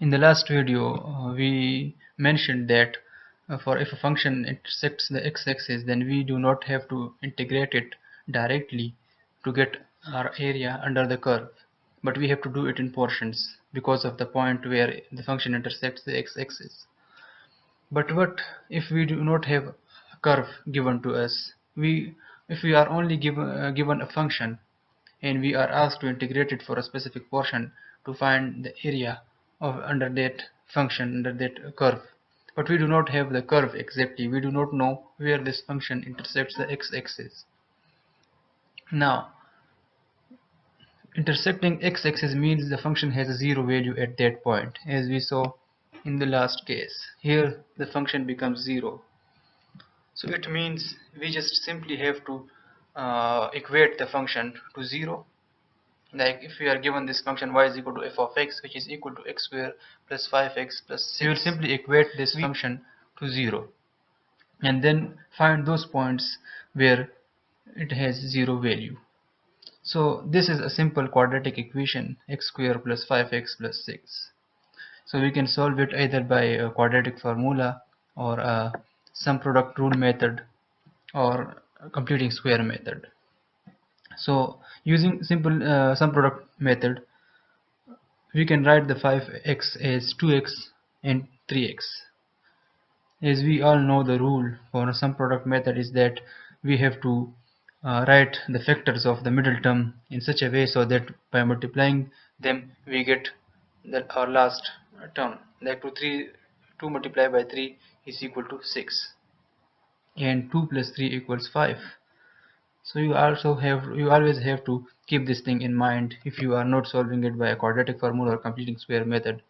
In the last video, we mentioned that for if a function intersects the x-axis, then we do not have to integrate it directly to get our area under the curve, but we have to do it in portions because of the point where the function intersects the x-axis. But what if we do not have a curve given to us? If we are only given a function and we are asked to integrate it for a specific portion to find the area of under that function, under that curve, but we do not have the curve exactly, we do not know where this function intersects the x-axis. Now, intersecting x-axis means the function has a zero value at that point, as we saw in the last case. Here the function becomes zero, so it means we just simply have to equate the function to zero. Like if we are given this function y is equal to f of x, which is equal to x square plus 5x plus 6, we will simply equate this function to 0 and then find those points where it has 0 value. So this is a simple quadratic equation, x square plus 5x plus 6. So we can solve it either by a quadratic formula or a sum product rule method or a completing square method. So using simple sum product method, we can write the 5x as 2x and 3x. As we all know, the rule for a sum product method is that we have to write the factors of the middle term in such a way so that by multiplying them we get our last term. Like 2 multiplied by 3 is equal to 6 and 2 plus 3 equals 5. So you always have to keep this thing in mind if you are not solving it by a quadratic formula or completing square method.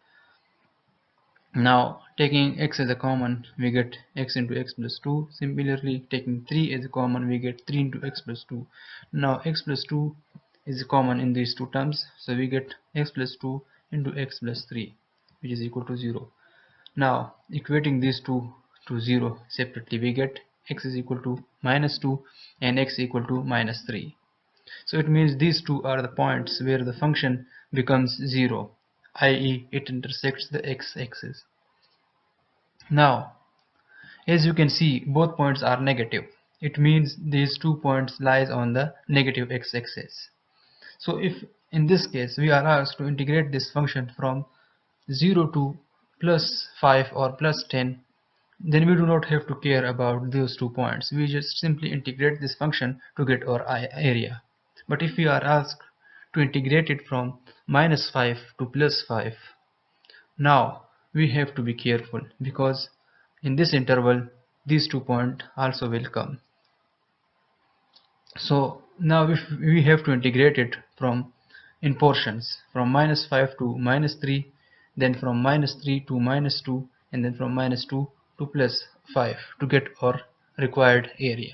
Now taking x as a common, we get x into x plus 2. Similarly, taking 3 as a common, we get 3 into x plus 2. Now x plus 2 is common in these two terms, so we get x plus 2 into x plus 3, which is equal to 0. Now equating these two to 0 separately, we get x is equal to minus 2 and x equal to minus 3. So it means these two are the points where the function becomes 0, i.e. it intersects the x-axis. Now, as you can see, both points are negative. It means these 2 points lies on the negative x-axis. So if in this case we are asked to integrate this function from 0 to plus 5 or plus 10, then we do not have to care about those 2 points. We just simply integrate this function to get our area. But if we are asked to integrate it from minus 5 to plus 5, now we have to be careful because in this interval these 2 points also will come. So now if we have to integrate it from in portions from minus 5 to minus 3, then from minus 3 to minus 2, and then from minus 2 to plus 5 to get our required area.